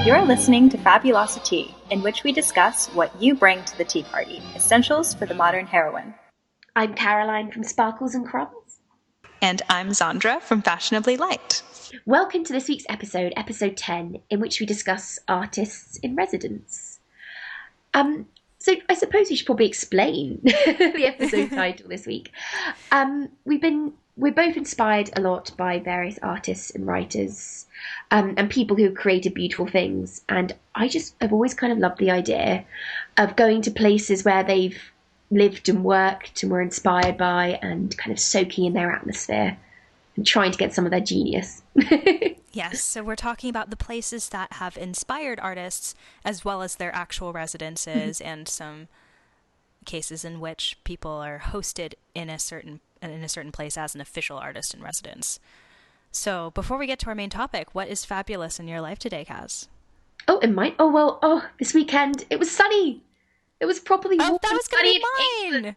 You're listening to FabulosiTEA, in which we discuss what you bring to the tea party, essentials for the modern heroine. I'm Caroline from Sparkles and Crumbs. And I'm Xandra from Fashionably Light. Welcome to this week's episode 10, in which we discuss artists in residence. So I suppose we should probably explain the episode title this week. We're both inspired a lot by various artists and writers, and people who have created beautiful things. And I've always kind of loved the idea of going to places where they've lived and worked and were inspired by, and kind of soaking in their atmosphere and trying to get some of their genius. Yes, so we're talking about the places that have inspired artists, as well as their actual residences, and some cases in which people are hosted in a certain place as an official artist in residence. So before we get to our main topic, what is fabulous in your life today, Kaz? Oh, and mine? This weekend it was sunny. It was properly warm. Oh, that was going to be mine.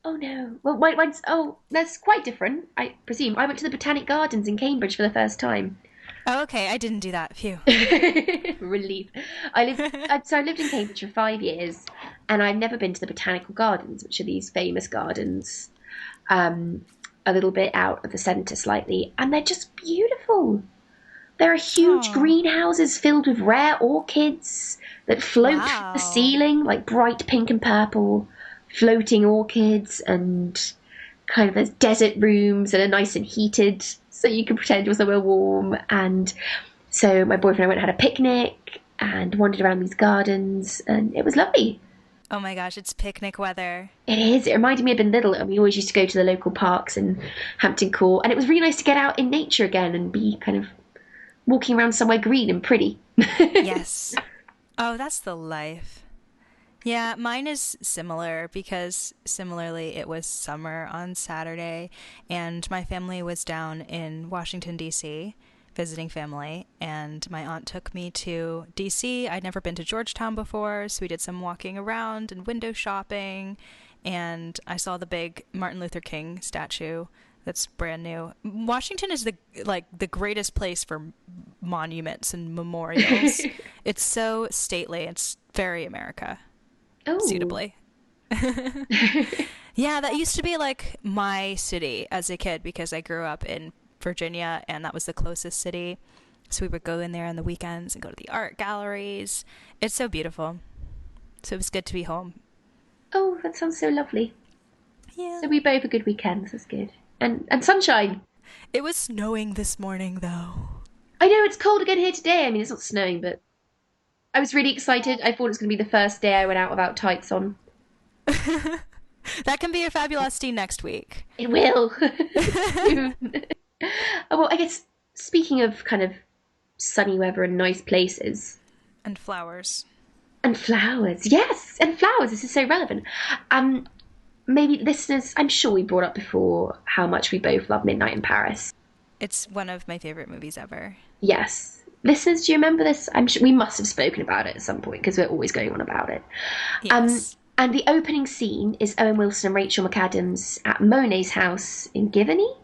Oh no. Well, mine's that's quite different, I presume. I went to the Botanic Gardens in Cambridge for the first time. Oh, okay. I didn't do that. Phew. Relief. I lived in Cambridge for 5 years, and I've never been to the Botanical Gardens, which are these famous gardens, a little bit out of the centre slightly, and they're just beautiful. There are huge greenhouses filled with rare orchids that float from the ceiling, like bright pink and purple, floating orchids, and kind of there's desert rooms that are nice and heated, so you can pretend you're somewhere warm. And so my boyfriend and I went and had a picnic and wandered around these gardens, and it was lovely. Oh my gosh, it's picnic weather. It is. It reminded me of being little, and we always used to go to the local parks in Hampton Court, and it was really nice to get out in nature again and be kind of walking around somewhere green and pretty. Yes. Oh, that's the life. Yeah, mine is similar because similarly it was summer on Saturday and my family was down in Washington, D.C. visiting family, and my aunt took me to D.C. I'd never been to Georgetown before, so we did some walking around and window shopping, and I saw the big Martin Luther King statue that's brand new. Washington is the greatest place for monuments and memorials. It's so stately. It's very America. Oh. Suitably. Yeah, that used to be like my city as a kid because I grew up in Virginia and that was the closest city. So we would go in there on the weekends and go to the art galleries. It's so beautiful. So it was good to be home. Oh, that sounds so lovely. Yeah. So we both had good weekends. That's good. And sunshine. It was snowing this morning though. I know, it's cold again here today. I mean, it's not snowing, but I was really excited. I thought it was going to be the first day I went out without tights on. That can be a fabulosity next week. It will. Oh, well, I guess speaking of kind of sunny weather and nice places. And flowers. And flowers. Yes, and flowers. This is so relevant. Maybe listeners, I'm sure we brought up before how much we both love Midnight in Paris. It's one of my favorite movies ever. Yes. Listeners, do you remember this? I'm sure we must have spoken about it at some point because we're always going on about it. Yes. And the opening scene is Owen Wilson and Rachel McAdams at Monet's house in Giverny?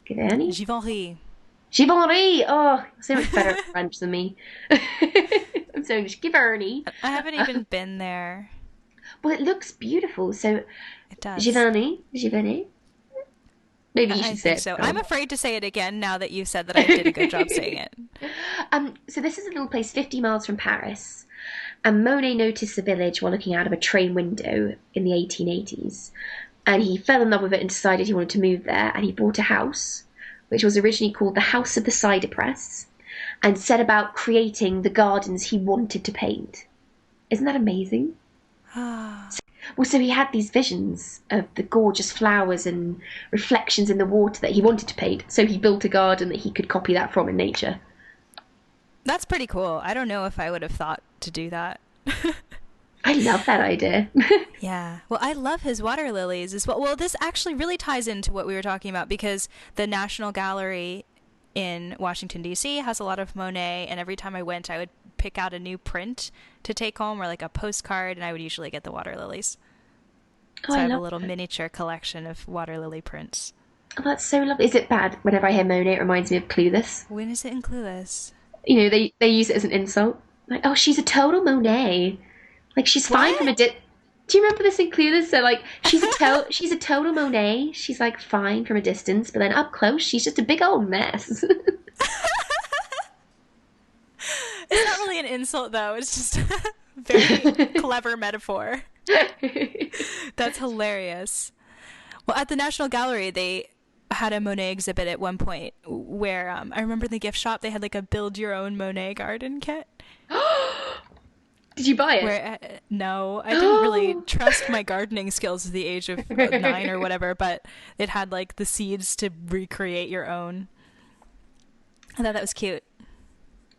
Givenchy. Givenchy! Oh, so much better at French than me. I'm so English. Giverny. I haven't even been there. Well, it looks beautiful. So, It does. Giverny. Maybe you should say it. So. I'm afraid to say it again now that you've said that I did a good job saying it. So this is a little place 50 miles from Paris. And Monet noticed the village while looking out of a train window in the 1880s. And he fell in love with it and decided he wanted to move there. And he bought a house, which was originally called the House of the Cider Press, and set about creating the gardens he wanted to paint. Isn't that amazing? So he had these visions of the gorgeous flowers and reflections in the water that he wanted to paint. So he built a garden that he could copy that from in nature. That's pretty cool. I don't know if I would have thought to do that. I love that idea. Yeah. Well, I love his water lilies as well. Well, this actually really ties into what we were talking about because the National Gallery in Washington, D.C. has a lot of Monet, and every time I went, I would pick out a new print to take home or like a postcard, and I would usually get the water lilies. So I have a little miniature collection of water lily prints. Oh, that's so lovely. Is it bad? Whenever I hear Monet, it reminds me of Clueless. When is it in Clueless? You know, they use it as an insult. Like, oh, she's a total Monet. Like, she's fine from a Do you remember this in Clueless? So, like, she's a total Monet. She's, like, fine from a distance, but then up close, she's just a big old mess. It's not really an insult, though. It's just a very clever metaphor. That's hilarious. Well, at the National Gallery, they had a Monet exhibit at one point where I remember in the gift shop they had like a build your own Monet garden kit. Did you buy it? No, I didn't really trust my gardening skills at the age of 9 or whatever, but it had like the seeds to recreate your own. I thought that was cute.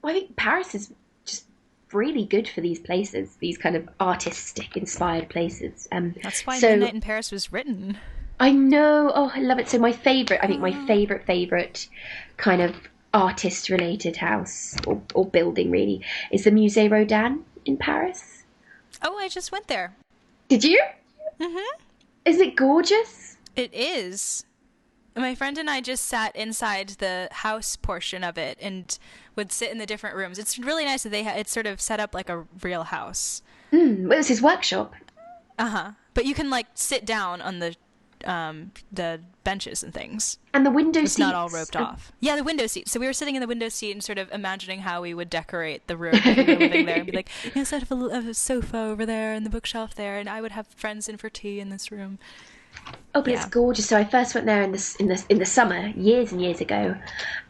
Well, I think Paris is just really good for these places, these kind of artistic inspired places. That's why Midnight in Paris was written. I know. Oh, I love it. So my favorite kind of artist-related house or building, really, is the Musée Rodin in Paris. Oh, I just went there. Did you? Mm-hmm. Is it gorgeous? It is. My friend and I just sat inside the house portion of it and would sit in the different rooms. It's really nice that it's sort of set up like a real house. Well, it was his workshop. Uh-huh. But you can like sit down on the benches and things. And the window seats. It's not all roped off. Yeah, the window seat. So we were sitting in the window seat and sort of imagining how we would decorate the room if we were living there. And be like, instead of a sofa over there and the bookshelf there, and I would have friends in for tea in this room. Oh, but it's gorgeous. So I first went there in the summer, years and years ago,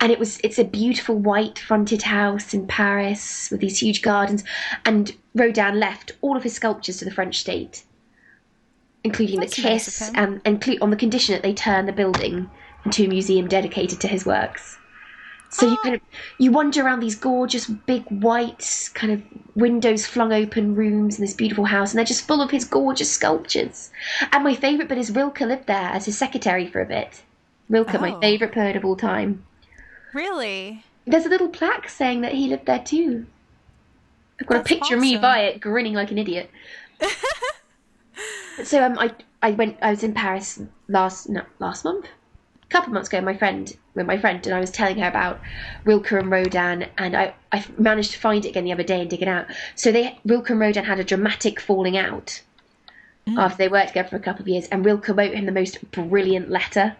and it's a beautiful white fronted house in Paris with these huge gardens. And Rodin left all of his sculptures to the French state, including That's the nice kiss, of him. and on the condition that they turn the building into a museum dedicated to his works. So you wander around these gorgeous big white kind of windows flung open rooms in this beautiful house, and they're just full of his gorgeous sculptures. And my favourite bit is Rilke lived there as his secretary for a bit. Rilke, my favourite poet of all time. Really? There's a little plaque saying that he lived there too. I've got a picture of me by it, grinning like an idiot. So I was in Paris last month, a couple of months ago, with my friend, and I was telling her about Rilke and Rodin, and I managed to find it again the other day and dig it out. So Rilke and Rodin had a dramatic falling out after they worked together for a couple of years, and Rilke wrote him the most brilliant letter.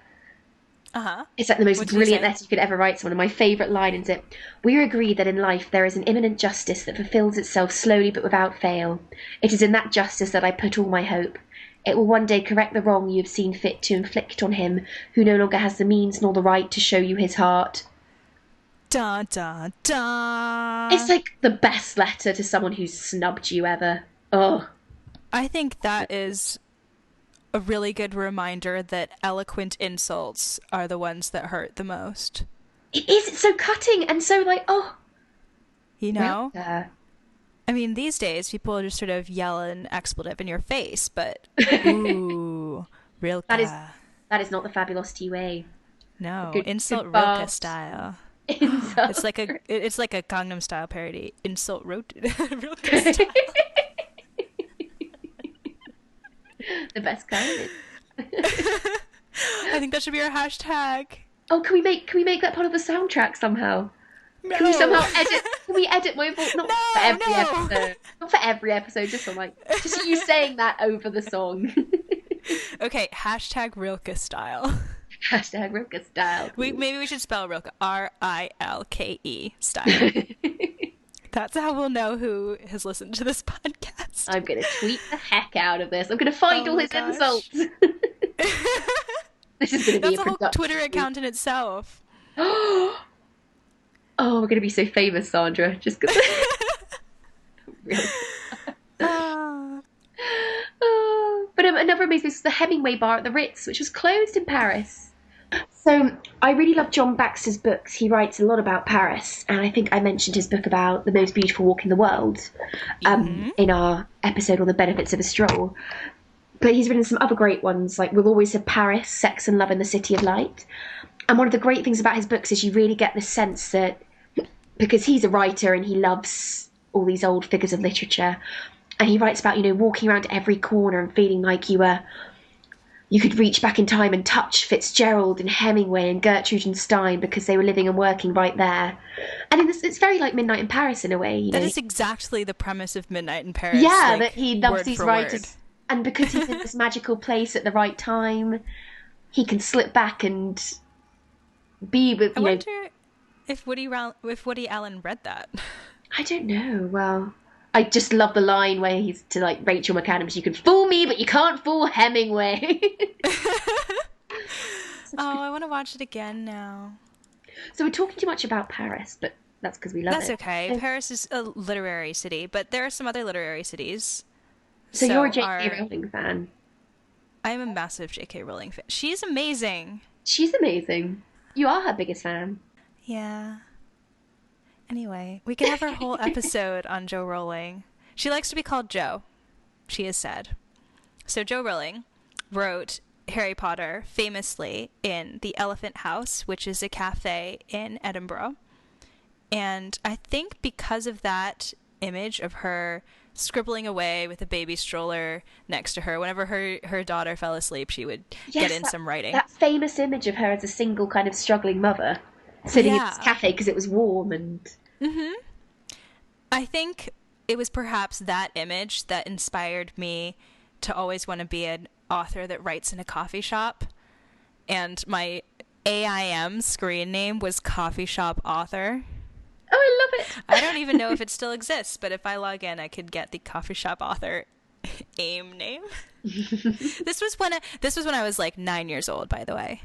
Uh-huh. It's like the most brilliant letter you could ever write someone, and my favourite line is it: "We are agreed that in life there is an imminent justice that fulfills itself slowly but without fail. It is in that justice that I put all my hope. It will one day correct the wrong you have seen fit to inflict on him who no longer has the means nor the right to show you his heart." Da, da, da. It's like the best letter to someone who's snubbed you ever. Oh. I think that is a really good reminder that eloquent insults are the ones that hurt the most. It is. It's so cutting and so like, oh. You know? Rilke. I mean, these days, people just sort of yell an expletive in your face, but ooh, Rilke. That is not the FabulosiTEA way. No, Good, insult good Rilke fast. style. Insult. It's like a Gangnam Style parody. Insult Rilke style. The best kind. I think that should be our hashtag. Oh, can we make that part of the soundtrack somehow? No. Can we somehow edit? Can we edit my voice? Not for every no. episode. Not for every episode. Just just you saying that over the song. Okay, hashtag Rilke style. Hashtag Rilke style. Maybe we should spell Rilke Rilke style. That's how we'll know who has listened to this podcast. I'm gonna tweet the heck out of this. I'm gonna find all his insults. This is gonna be That's a whole Twitter account in itself. Oh, we're going to be so famous, Xandra, just because. But another amazing was the Hemingway bar at the Ritz, which was closed in Paris. So I really love John Baxter's books. He writes a lot about Paris, and I think I mentioned his book about the most beautiful walk in the world in our episode on the benefits of a stroll. But he's written some other great ones, like We'll Always Have Paris, Sex and Love in the City of Light. And one of the great things about his books is you really get the sense that, because he's a writer and he loves all these old figures of literature, and he writes about, walking around every corner and feeling like you were you could reach back in time and touch Fitzgerald and Hemingway and Gertrude and Stein because they were living and working right there. And it's very like Midnight in Paris in a way. You that know? is exactly the premise of Midnight in Paris. Yeah, like, that he loves word these for writers. word. And because he's in this magical place at the right time, he can slip back and be with, I you know... wonder if Woody Allen read that. I don't know. Well, I just love the line where he's to like Rachel McAdams, you can fool me, but you can't fool Hemingway. Oh, I want to watch it again now. So we're talking too much about Paris, but that's because we love That's it. okay. Paris is a literary city, but there are some other literary cities. So you're a J.K. Rowling fan. I'm a massive J.K. Rowling fan. She's amazing. She's amazing. You are her biggest fan. Yeah. Anyway, we could have our whole episode on Jo Rowling. She likes to be called Jo, she has said. So Jo Rowling wrote Harry Potter famously in the Elephant House, which is a cafe in Edinburgh. And I think because of that image of her scribbling away with a baby stroller next to her, whenever her daughter fell asleep, she would get in some writing. That famous image of her as a single kind of struggling mother sitting in this cafe because it was warm and... Mm-hmm. I think it was perhaps that image that inspired me to always want to be an author that writes in a coffee shop. And my AIM screen name was Coffee Shop Author. Oh, I love it. I don't even know if it still exists, but if I log in, I could get the Coffee Shop Author AIM name. This was when I was like 9 years old, by the way.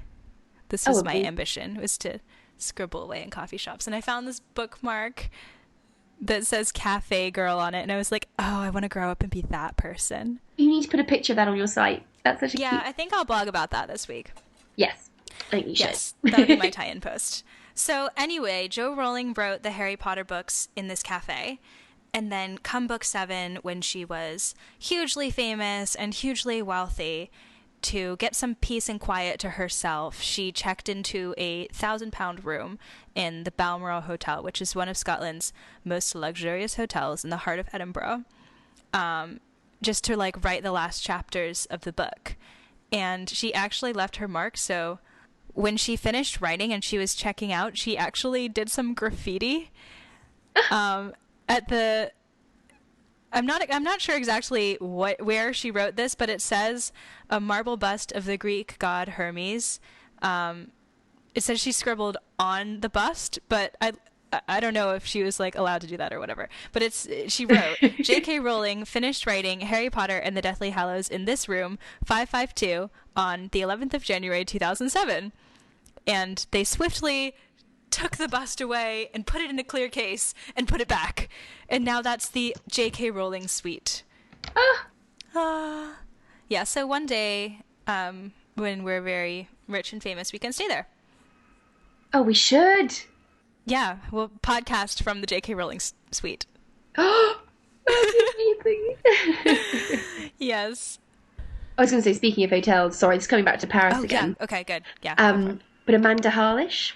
This was my ambition, was to scribble away in coffee shops. And I found this bookmark that says Cafe Girl on it, and I was like, oh, I want to grow up and be that person. You need to put a picture of that on your site. That's such a cute... I think I'll blog about that this week. Yes, I think you should. Yes, that'll be my tie-in post. So anyway, Jo Rowling wrote the Harry Potter books in this cafe, and then come book 7, when she was hugely famous and hugely wealthy, to get some peace and quiet to herself, she checked into a 1,000-pound room in the Balmoral Hotel, which is one of Scotland's most luxurious hotels in the heart of Edinburgh, just to like write the last chapters of the book. And she actually left her mark, so when she finished writing and she was checking out, she actually did some graffiti at the... I'm not sure exactly where she wrote this, but it says a marble bust of the Greek god Hermes. It says she scribbled on the bust, but I don't know if she was like allowed to do that or whatever. But she wrote, J.K. Rowling finished writing Harry Potter and the Deathly Hallows in this room 552 on the 11th of January 2007, and they swiftly took the bust away and put it in a clear case and put it back. And now that's the J.K. Rowling suite. Yeah, so one day, when we're very rich and famous, we can stay there. Oh, we should. Yeah, we'll podcast from the J.K. Rowling suite. Oh, that's amazing. Yes. I was going to say, speaking of hotels, sorry, just coming back to Paris again. Yeah. Okay, good. Yeah. But Amanda Harlish,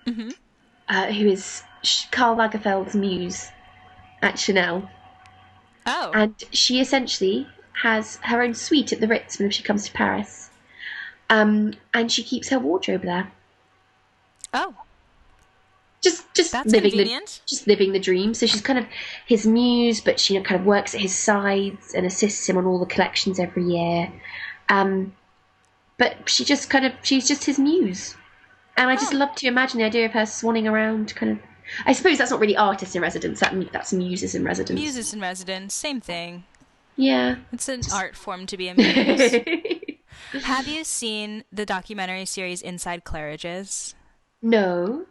who is Karl Lagerfeld's muse at Chanel. Oh. And she essentially has her own suite at the Ritz whenever she comes to Paris. And she keeps her wardrobe there. Oh. Just That's living convenient. just living the dream. So she's kind of his muse, but she kind of works at his sides and assists him on all the collections every year. But she's just his muse. And I just love to imagine the idea of her swanning around, kind of. I suppose that's not really artist in residence. That's muses in residence. Muses in residence, same thing. Yeah, it's an art form to be a muse. Have you seen the documentary series Inside Claridge's? No.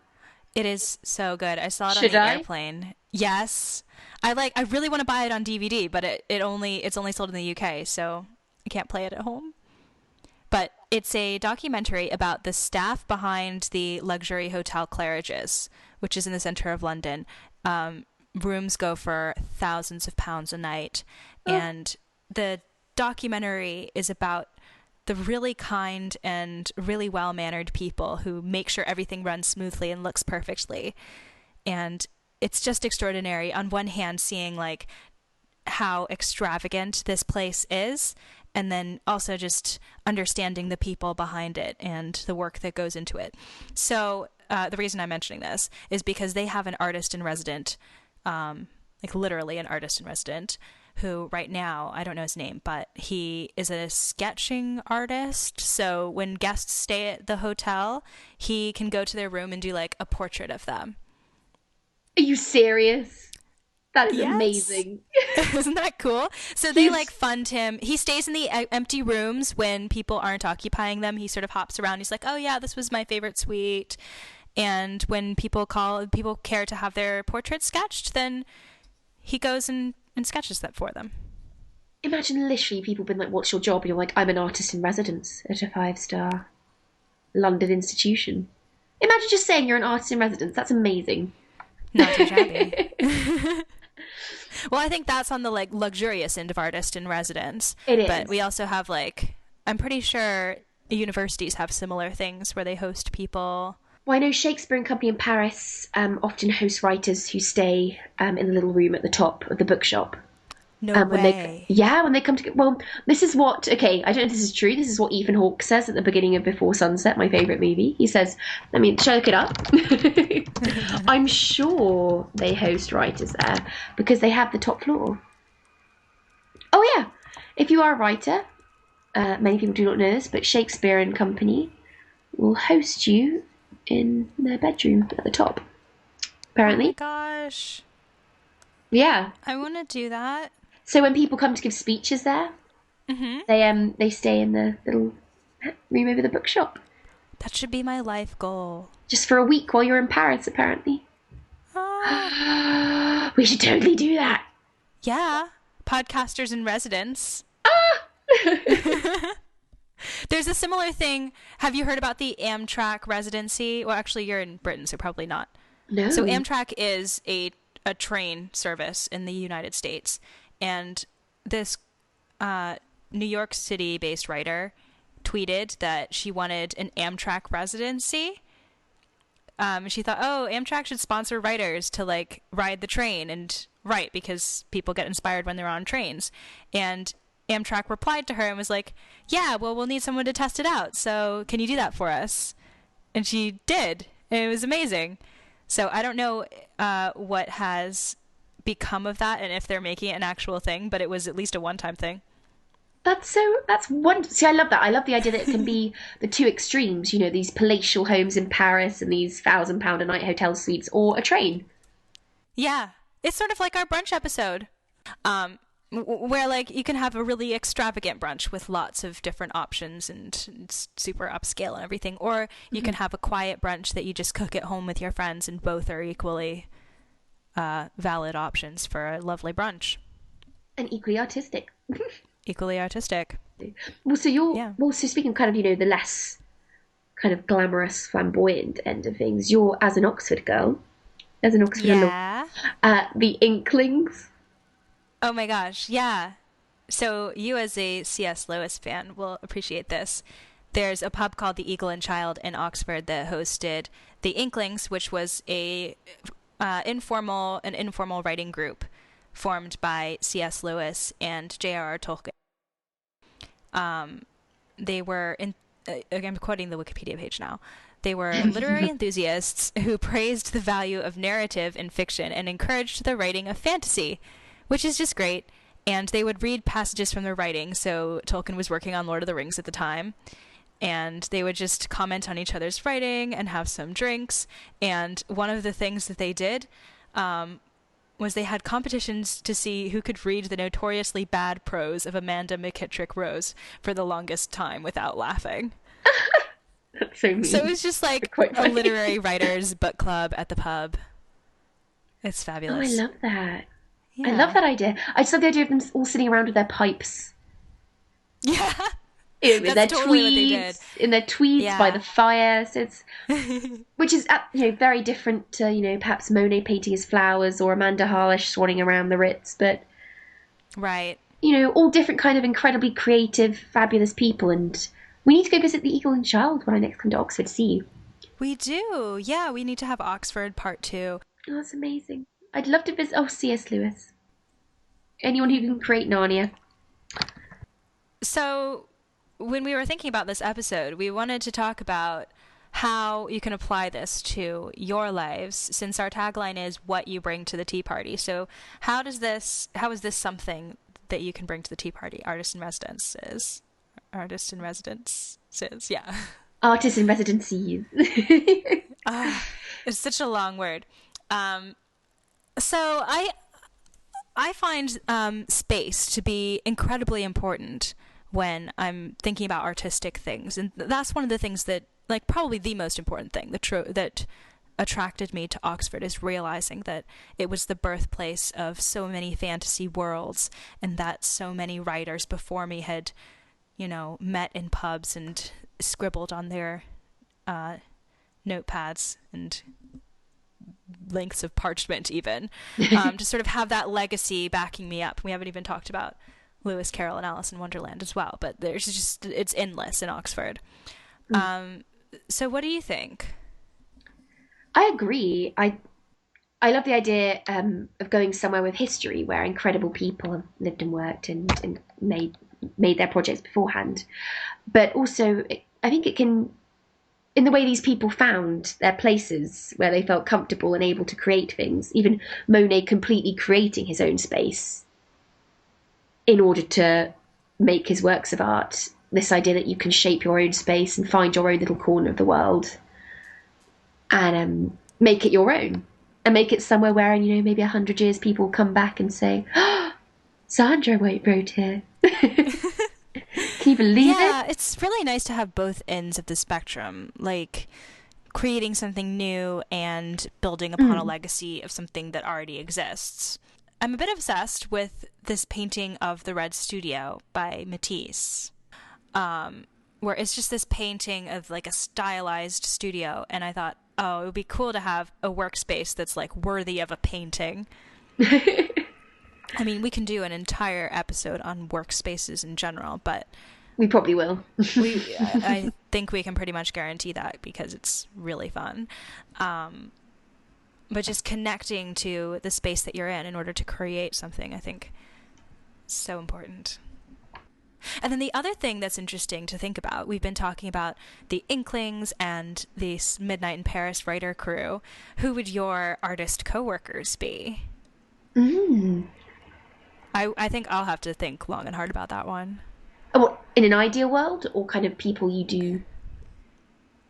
It is so good. I saw it on the airplane. Yes. I really want to buy it on DVD, but it's only sold in the UK, so I can't play it at home. But it's a documentary about the staff behind the luxury hotel Claridge's, which is in the center of London. Rooms go for thousands of pounds a night. And the documentary is about the really kind and really well-mannered people who make sure everything runs smoothly and looks perfectly. And it's just extraordinary, on one hand, seeing like how extravagant this place is, and then also just understanding the people behind it and the work that goes into it. So the reason I'm mentioning this is because they have an artist in resident, like literally an artist in resident, who right now, I don't know his name, but he is a sketching artist. So when guests stay at the hotel, he can go to their room and do like a portrait of them. Are you serious? That is Yes. amazing. Isn't that cool? So they like fund him. He stays in the empty rooms when people aren't occupying them. He sort of hops around. He's like, oh yeah, this was my favorite suite. And when people care to have their portraits sketched, then he goes and sketches that for them. Imagine literally people being like, what's your job? And you're like, I'm an artist in residence at a 5-star London institution. Imagine just saying you're an artist in residence. That's amazing. Not too shabby. Well, I think that's on the like luxurious end of artist in residence. It is. But we also have like, I'm pretty sure universities have similar things where they host people. Well, I know Shakespeare and Company in Paris often host writers who stay in the little room at the top of the bookshop. No when way. When they come to... Well, this is what... Okay, I don't know if this is true. This is what Ethan Hawke says at the beginning of Before Sunset, my favourite movie. He says, shall I look it up? I'm sure they host writers there because they have the top floor. Oh, yeah. If you are a writer, many people do not know this, but Shakespeare and Company will host you in their bedroom at the top, apparently. Oh my gosh. Yeah. I want to do that. So when people come to give speeches there, they stay in the little room over the bookshop. That should be my life goal. Just for a week while you're in Paris, apparently. We should totally do that. Yeah. Podcasters in residence. There's a similar thing. Have you heard about the Amtrak residency? Well, actually, you're in Britain, so probably not. No. So Amtrak is a train service in the United States. And this New York City-based writer tweeted that she wanted an Amtrak residency. She thought, oh, Amtrak should sponsor writers to, like, ride the train and write because people get inspired when they're on trains. And Amtrak replied to her and was like, yeah, well, we'll need someone to test it out. So can you do that for us? And she did. And it was amazing. So I don't know what has become of that and if they're making it an actual thing, but it was at least a one-time thing. That's wonderful. See, I love that. I love the idea that it can be the two extremes, you know, these palatial homes in Paris and these £1,000 a night hotel suites, or a train. Yeah. It's sort of like our brunch episode. Where like you can have a really extravagant brunch with lots of different options and super upscale and everything, or you can have a quiet brunch that you just cook at home with your friends, and both are equally valid options for a lovely brunch. And equally artistic. Equally artistic. Well, so so speaking of kind of, you know, the less kind of glamorous, flamboyant end of things, you're, as an Oxford girl, the Inklings. Oh my gosh, yeah. So you as a C.S. Lewis fan will appreciate this. There's a pub called the Eagle and Child in Oxford that hosted the Inklings, which was an informal writing group formed by C.S. Lewis and J.R.R. Tolkien. They were, I'm quoting the Wikipedia page now, they were literary enthusiasts who praised the value of narrative in fiction and encouraged the writing of fantasy, which is just great. And they would read passages from their writing. So Tolkien was working on Lord of the Rings at the time. And they would just comment on each other's writing and have some drinks. And one of the things that they did was they had competitions to see who could read the notoriously bad prose of Amanda McKittrick Rose for the longest time without laughing. That's so mean. So it was just like a literary writers book club at the pub. It's fabulous. Oh, I love that. Yeah. I love that idea. I just love the idea of them all sitting around with their pipes. Yeah. In their totally what they did. In their tweeds Yeah. by the fire. So it's, which is, you know, very different to, you know, perhaps Monet painting his flowers or Amanda Harlish swanning around the Ritz. But, Right. you know, all different kind of incredibly creative, fabulous people. And we need to go visit the Eagle and Child when I next come to Oxford to see you. We do. Yeah, we need to have Oxford Part 2. Oh, that's amazing. I'd love to visit. Oh, C.S. Lewis. Anyone who can create Narnia. So when we were thinking about this episode, we wanted to talk about how you can apply this to your lives, since our tagline is what you bring to the tea party. So how is this something that you can bring to the tea party? Artist in residences, yeah. Artists in residencies. It's such a long word. So I find space to be incredibly important when I'm thinking about artistic things, and that's one of the things that, like, probably the most important thing that attracted me to Oxford, is realizing that it was the birthplace of so many fantasy worlds, and that so many writers before me had, met in pubs and scribbled on their notepads and lengths of parchment, even, to sort of have that legacy backing me up. We haven't even talked about Lewis Carroll and Alice in Wonderland as well, but it's endless in Oxford. So what do you think? I agree. I love the idea of going somewhere with history, where incredible people have lived and worked and made their projects beforehand. But also, I think it can, in the way these people found their places where they felt comfortable and able to create things, even Monet completely creating his own space in order to make his works of art, this idea that you can shape your own space and find your own little corner of the world and make it your own, and make it somewhere where in maybe 100 years people will come back and say, oh, Xandra wrote here. Can you believe it? Yeah, it's really nice to have both ends of the spectrum, like creating something new and building upon a legacy of something that already exists. I'm a bit obsessed with this painting of the Red Studio by Matisse, where it's just this painting of like a stylized studio, and I thought, oh, it would be cool to have a workspace that's like worthy of a painting. I mean, we can do an entire episode on workspaces in general, but we probably will. I think we can pretty much guarantee that, because it's really fun. But just connecting to the space that you're in order to create something, I think, is so important. And then the other thing that's interesting to think about, we've been talking about the Inklings and this Midnight in Paris writer crew. Who would your artist co-workers be? I think I'll have to think long and hard about that one. Oh, in an ideal world, or kind of people you do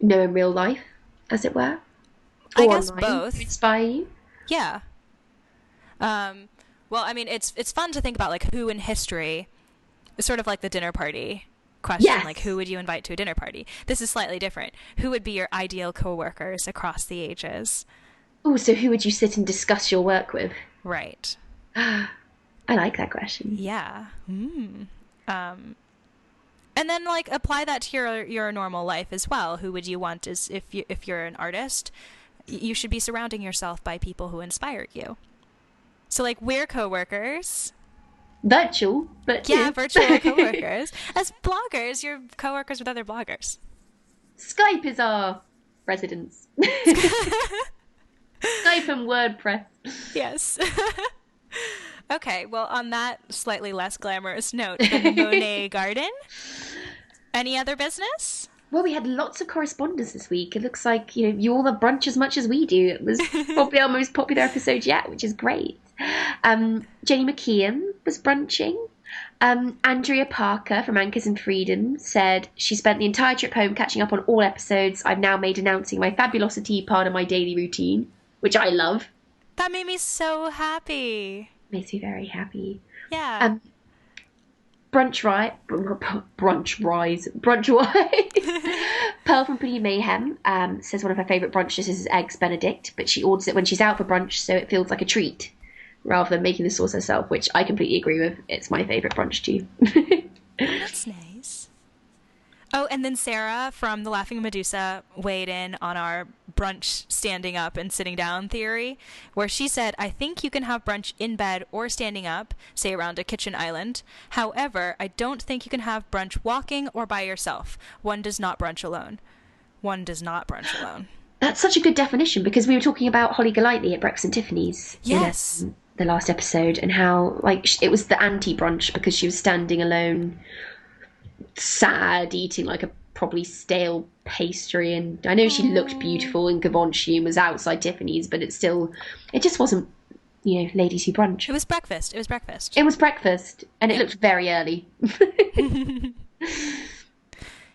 know in real life, as it were? I guess both. To inspire you? Yeah. Well, I mean, it's fun to think about, like, who in history, sort of like the dinner party question, yes. Like, who would you invite to a dinner party? This is slightly different. Who would be your ideal co-workers across the ages? Oh, so who would you sit and discuss your work with? Right. I like that question. Yeah. And then, like, apply that to your normal life as well. Who would you want as if you're an artist? You should be surrounding yourself by people who inspire you. So, like, we're co-workers. Virtual, but yeah, virtual co-workers. As bloggers, you're co-workers with other bloggers. Skype is our residence. Skype and WordPress. Yes. Okay, well, on that slightly less glamorous note, the Monet Garden. Any other business? Well, we had lots of correspondence this week. It looks like, you all have brunch as much as we do. It was probably our most popular episode yet, which is great. Jenny McKeon was brunching. Andrea Parker from Anchors and Freedom said she spent the entire trip home catching up on all episodes. I've now made announcing my FabulosiTEA part of my daily routine, which I love. That made me so happy. Makes me very happy. Yeah. Brunch Wise. Pearl from Pretty Mayhem says one of her favourite brunch dishes is Eggs Benedict, but she orders it when she's out for brunch, so it feels like a treat rather than making the sauce herself, which I completely agree with. It's my favourite brunch too. That's nice. Oh, and then Sarah from The Laughing Medusa weighed in on our brunch standing up and sitting down theory, where she said, I think you can have brunch in bed or standing up, say around a kitchen island. However, I don't think you can have brunch walking or by yourself. One does not brunch alone. One does not brunch alone. That's such a good definition, because we were talking about Holly Golightly at Breakfast and Tiffany's. Yes. In the last episode, and how it was the anti-brunch because she was standing alone sad, eating like a probably stale pastry. And I know she looked beautiful in Givenchy and was outside Tiffany's, but it just wasn't, ladies who brunch. It was breakfast. It was breakfast. It was breakfast, and it looked very early.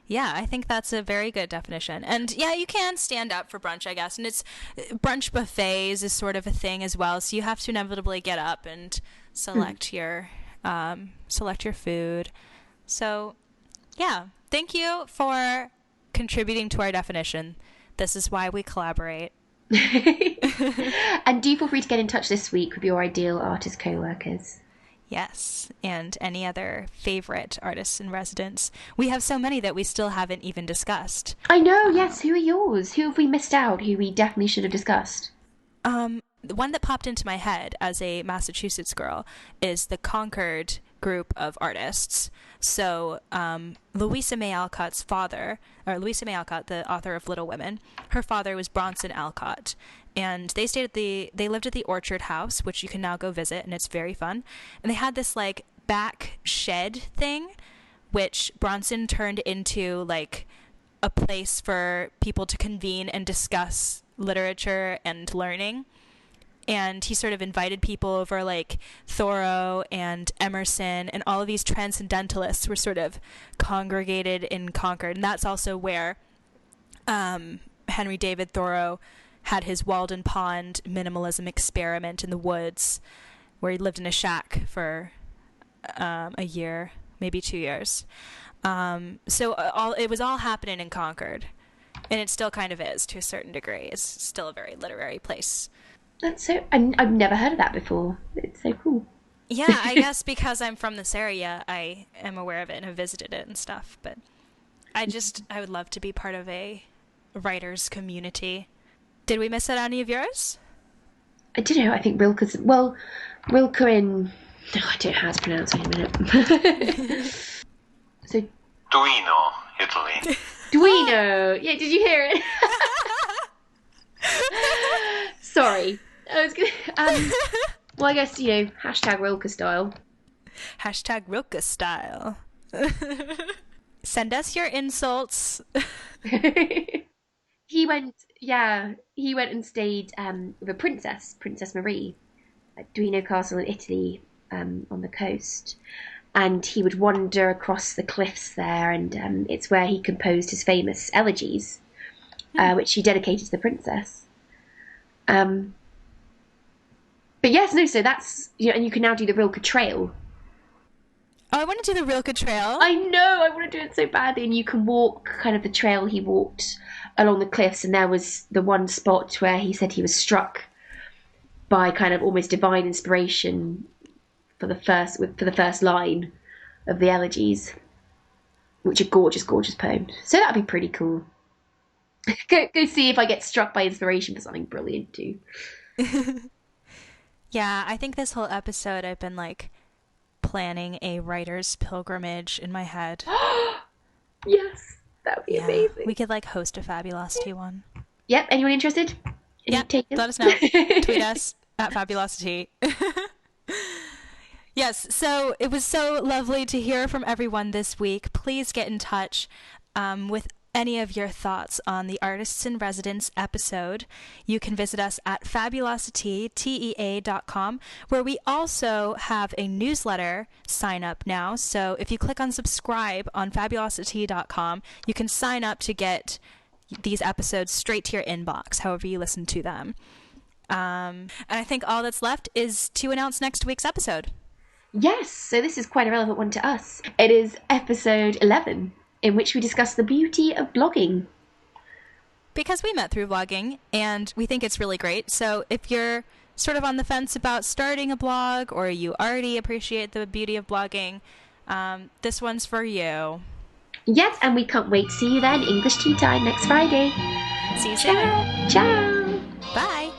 Yeah, I think that's a very good definition. And yeah, you can stand up for brunch, I guess. And it's brunch buffets is sort of a thing as well. So you have to inevitably get up and select your food. So yeah, thank you for contributing to our definition. This is why we collaborate. And do feel free to get in touch this week with your ideal artist co-workers. Yes, and any other favorite artists in residence. We have so many that we still haven't even discussed. I know, yes. Who are yours? Who have we missed out, who we definitely should have discussed? The one that popped into my head as a Massachusetts girl is the Concord group of artists. So Louisa May Alcott's father, or Louisa May Alcott, the author of Little Women, her father was Bronson Alcott. And they lived at the Orchard House, which you can now go visit, and it's very fun. And they had this like back shed thing, which Bronson turned into like a place for people to convene and discuss literature and learning. And he sort of invited people over, like Thoreau and Emerson, and all of these transcendentalists were sort of congregated in Concord. And that's also where Henry David Thoreau had his Walden Pond minimalism experiment in the woods, where he lived in a shack for a year, maybe 2 years. So it was all happening in Concord, and it still kind of is to a certain degree. It's still a very literary place. That's so... I've never heard of that before. It's so cool. Yeah, I guess because I'm from this area, I am aware of it and have visited it and stuff. But I would love to be part of a writer's community. Did we miss out any of yours? I don't know. I think Rilke's... Well, Rilke in... No, I don't know how to pronounce it in a minute. So... Duino, Italy. Duino! Yeah, did you hear it? Sorry. I was gonna... well, I guess, hashtag Rilke style. Hashtag Rilke style. Send us your insults. He went and stayed with a Princess Marie, at Duino Castle in Italy, on the coast. And he would wander across the cliffs there, and it's where he composed his famous elegies, which he dedicated to the princess. But yes, no, so that's, and you can now do the Rilke Trail. Oh, I want to do the Rilke Trail. I know, I want to do it so badly. And you can walk kind of the trail he walked along the cliffs, and there was the one spot where he said he was struck by kind of almost divine inspiration for the first line of the elegies, which are gorgeous, gorgeous poems. So that'd be pretty cool. Go see if I get struck by inspiration for something brilliant too. Yeah, I think this whole episode I've been like planning a writer's pilgrimage in my head. Yes, that would be amazing. We could like host a FabulosiTEA one. Yep, anyone interested? Let us know. Tweet us at FabulosiTEA. Yes, so it was so lovely to hear from everyone this week. Please get in touch with any of your thoughts on the Artists in Residence episode. You can visit us at FabulosiTEA.com, where we also have a newsletter sign up now. So if you click on subscribe on FabulosiTEA.com, you can sign up to get these episodes straight to your inbox, however you listen to them. And I think all that's left is to announce next week's episode. Yes, so this is quite a relevant one to us. It is episode 11, in which we discuss the beauty of blogging. Because we met through blogging, and we think it's really great. So if you're sort of on the fence about starting a blog, or you already appreciate the beauty of blogging, this one's for you. Yes, and we can't wait to see you then. English Tea Time next Friday. See you soon. Ciao. Bye.